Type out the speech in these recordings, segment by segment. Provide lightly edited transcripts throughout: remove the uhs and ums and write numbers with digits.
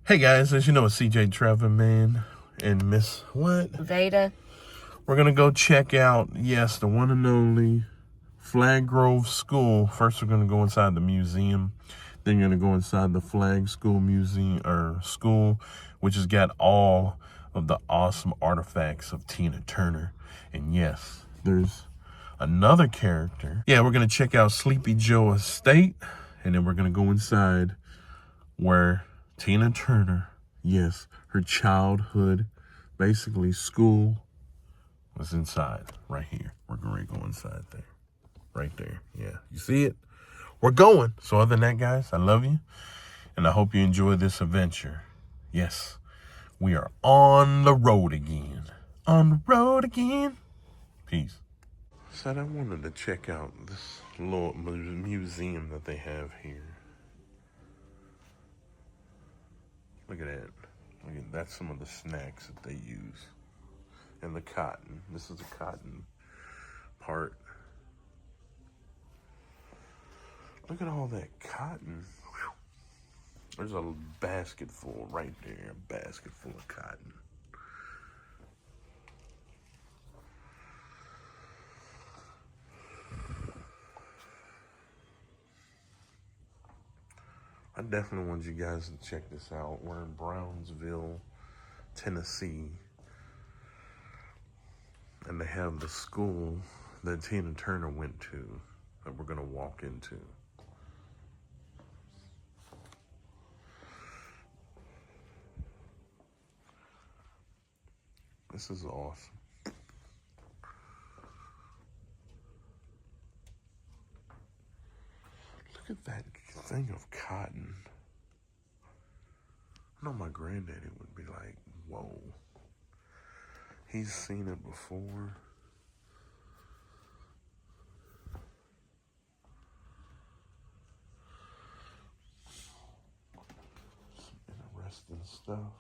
Hey guys, as you know, it's CJ Trevor, man, and Miss what? Veda. We're gonna go check out, yes, the one and only Flagg Grove School. First, we're gonna go inside the museum. Then you're gonna go inside the Flagg School Museum or school, which has got all of the awesome artifacts of Tina Turner. And yes, there's another character. Yeah, we're gonna check out Sleepy Joe Estate, and then we're gonna go inside where Tina Turner, yes, her childhood, basically school, was inside, right here. We're going to go inside there, right there. Yeah, you see it? We're going. So other than that, guys, I love you, and I hope you enjoy this adventure. Yes, we are on the road again. On the road again. Peace. Said I wanted to check out this little museum that they have here. Look at that. Look at that's some of the snacks that they use. And the cotton. This is the cotton part. Look at all that cotton. Whew. There's a basket full right there. A basket full of cotton. I definitely want you guys to check this out. We're in Brownsville, Tennessee. And they have the school that Tina Turner went to that we're going to walk into. This is awesome. Look at that thing of cotton. I know my granddaddy would be like, whoa. He's seen it before. Some interesting stuff.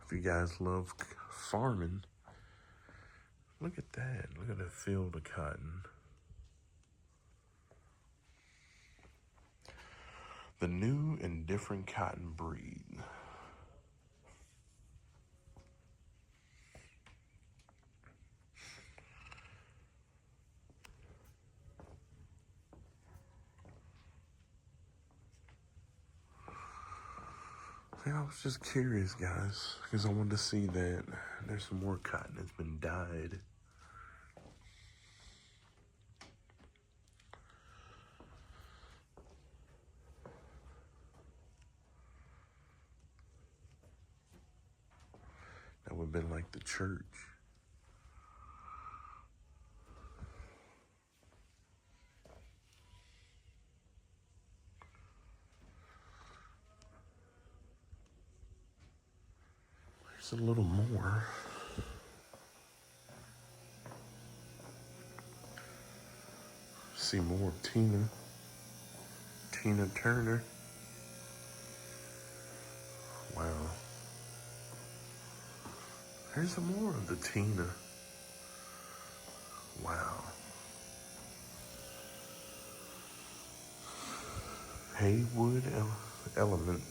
If you guys love farming, look at that. Look at that field of cotton. The new and different cotton breed. Yeah, I was just curious, guys, because I wanted to see that there's some more cotton that's been dyed. That would have been like the church. There's a little more. See more of Tina Turner. Wow. There's some more of the Tina. Wow. Haywood Element.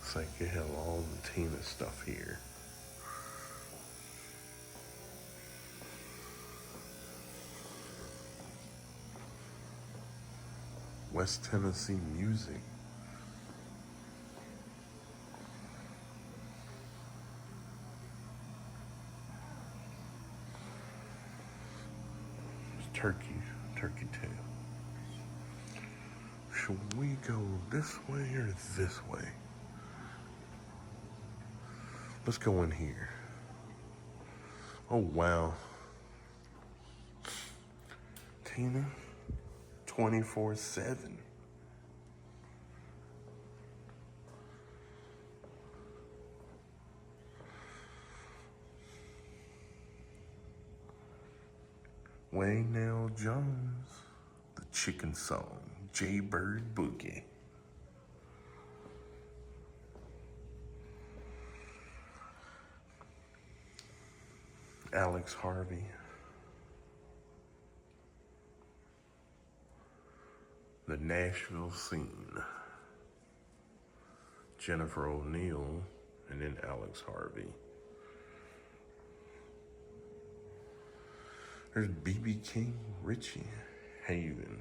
It's like you have all the Tina stuff here. West Tennessee music. Turkey tail. Should we go this way or this way? Let's go in here. Oh, wow. Tina, 24/7. Waynell Jones, The Chicken Song, Jaybird Boogie. Alex Harvey. the Nashville scene. Jennifer O'Neill, and then Alex Harvey. There's B.B. King, Richie Haven,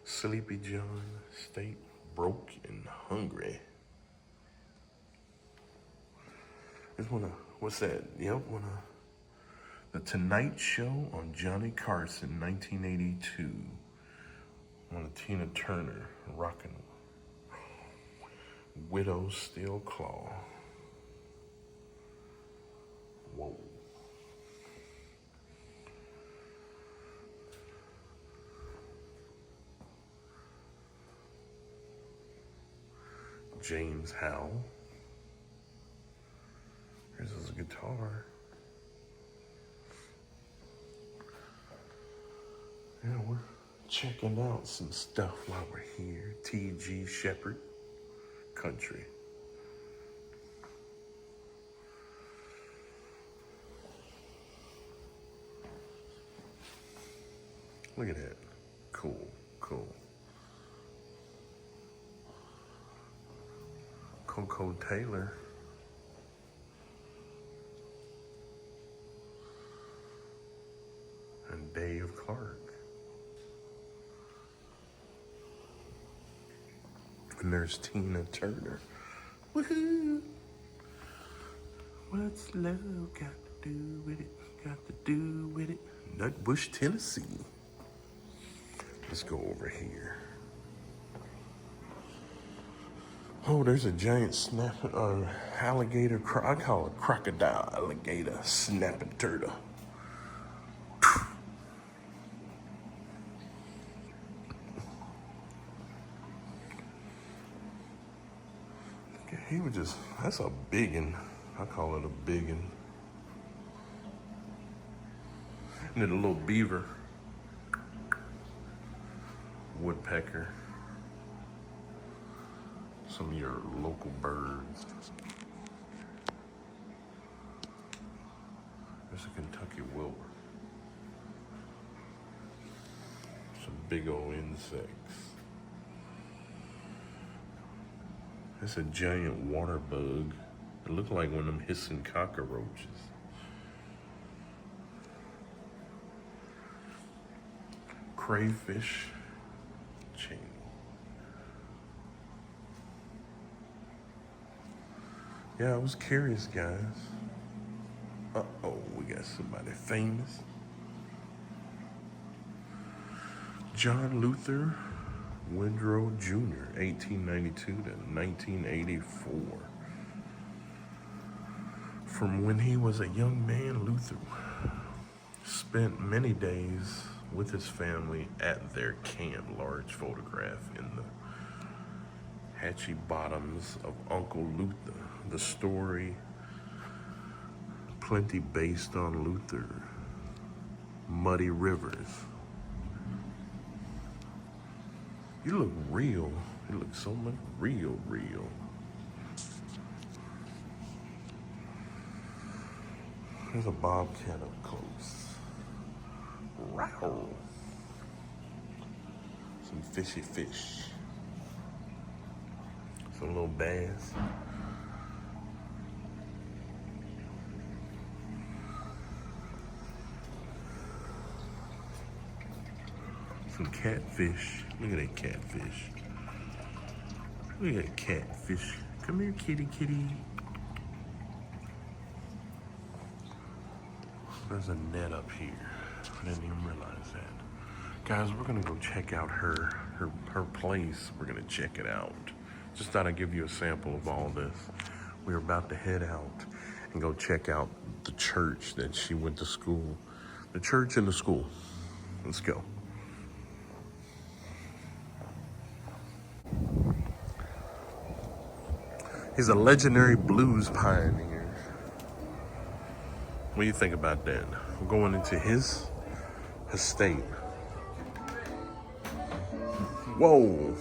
Sleepy John State, Broke and Hungry. There's one of, what's that? Yep, one of The Tonight Show on Johnny Carson, 1982. One of Tina Turner, rocking Widow Steel Claw. Whoa. James Howell. Here's his guitar. Yeah, we're checking out some stuff while we're here. T.G. Shepherd Country. Look at that. Cool, cool. Coco Taylor. And Dave Clark. And there's Tina Turner. Woohoo! What's love got to do with it? Got to do with it. Nutbush, Tennessee. Let's go over here. Oh, there's a giant alligator. I call it crocodile alligator snapping turtle. He was just, that's a biggin. I call it a biggin. And then a little beaver. Woodpecker. Some of your local birds. There's a Kentucky wilbur. Some big old insects. That's a giant water bug. It looked like one of them hissing cockroaches. Crayfish chain. Yeah, I was curious, guys. Uh-oh, we got somebody famous. John Luther Woodrow Jr., 1892 to 1984. From when he was a young man, Luther spent many days with his family at their camp. Large photograph in the Hatchie Bottoms of Uncle Luther. The story, plenty based on Luther. Muddy Rivers. You look real. You look so much real. There's a bobcat up close. Wow. Some fishy fish. Some little bass. Some catfish. Look at that catfish. Look at that catfish. Come here, kitty. There's a net up here. I didn't even realize that. Guys, we're gonna go check out her place. We're gonna check it out. Just thought I'd give you a sample of all this. We're about to head out and go check out the church that she went to school. The church and the school. Let's go. He's a legendary blues pioneer. What do you think about that? We're going into his estate. Whoa.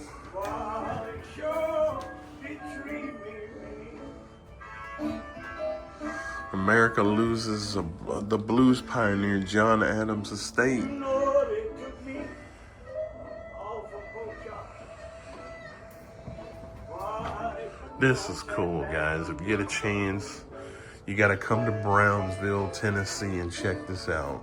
America loses the blues pioneer John Adams' estate. This is cool, guys. If you get a chance, you got to come to Brownsville, Tennessee, and check this out.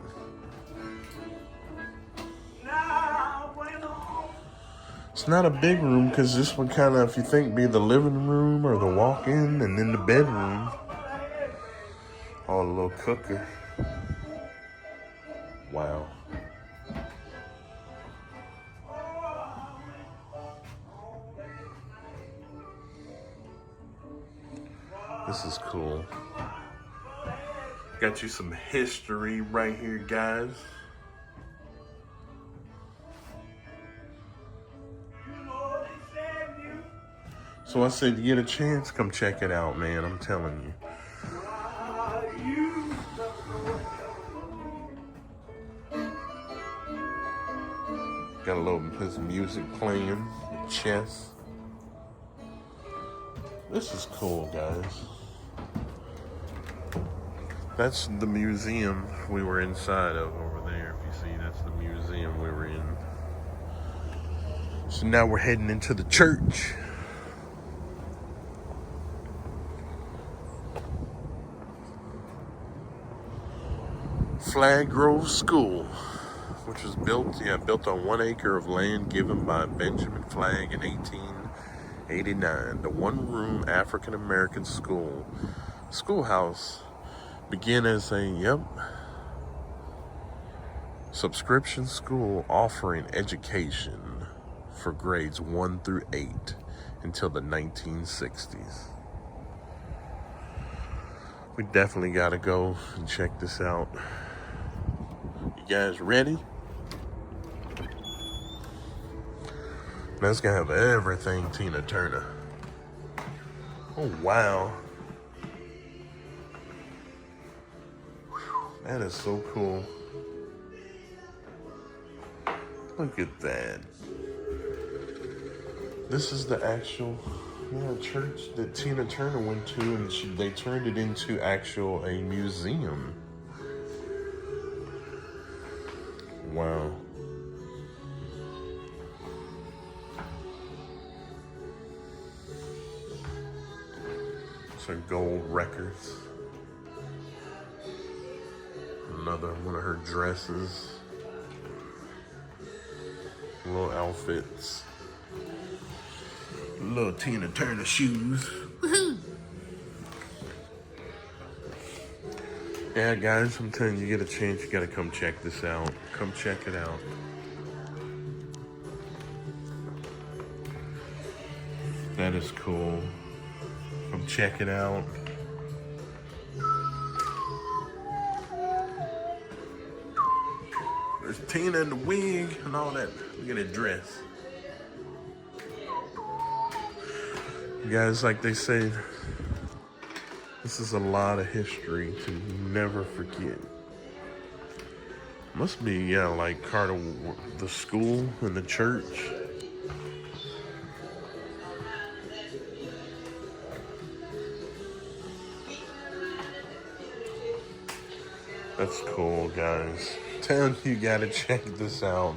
It's not a big room because this would kind of, if you think, be the living room or the walk-in, and then the bedroom. Oh, a little cooker. Wow. This is cool. Got you some history right here, guys. So I said, you get a chance, come check it out, man. I'm telling you. Got a little his music playing, chess. This is cool, guys. That's the museum we were inside of over there. If you see, that's the museum we were in. So now we're heading into the church. Flagg Grove School, which was built on 1 acre of land given by Benjamin Flagg in 1889. The one-room African-American schoolhouse began as a subscription school offering education for grades 1 through 8 until the 1960s. We definitely got to go and check this out. You guys ready? That's gonna have everything Tina Turner. Oh, wow. That is so cool. Look at that. This is the actual church that Tina Turner went to, and they turned it into a museum. Wow. Some gold records. Another one of her dresses. Little outfits. Little Tina Turner shoes. Woohoo! Yeah, guys, I'm telling you, get a chance, you gotta come check this out. Come check it out. That is cool. Come check it out. There's Tina in the wig and all that. Look at that dress. Guys, like they say, this is a lot of history to never forget. Must be, like part of the school and the church. That's cool, guys. Telling you gotta check this out.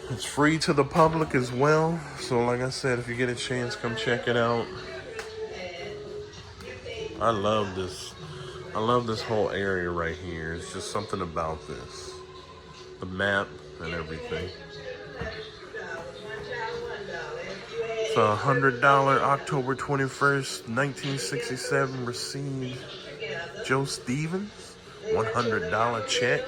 It's free to the public as well. So like I said, if you get a chance, come check it out. I love this. I love this whole area right here. It's just something about this. The map and everything. It's $100 October 21st, 1967 received Joe Stevens. $100 check.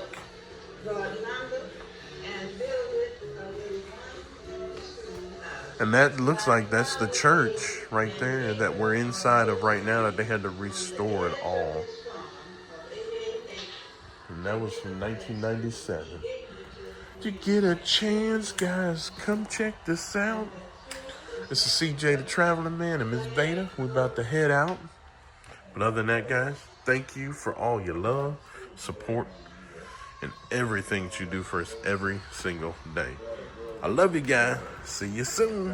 And that looks like that's the church right there that we're inside of right now, that they had to restore it all. And that was from 1997. Did you get a chance, guys? Come check this out. This is CJ the Traveling Man and Miss Beta. We're about to head out. But other than that, guys, thank you for all your love, support, and everything that you do for us every single day. I love you guys. See you soon.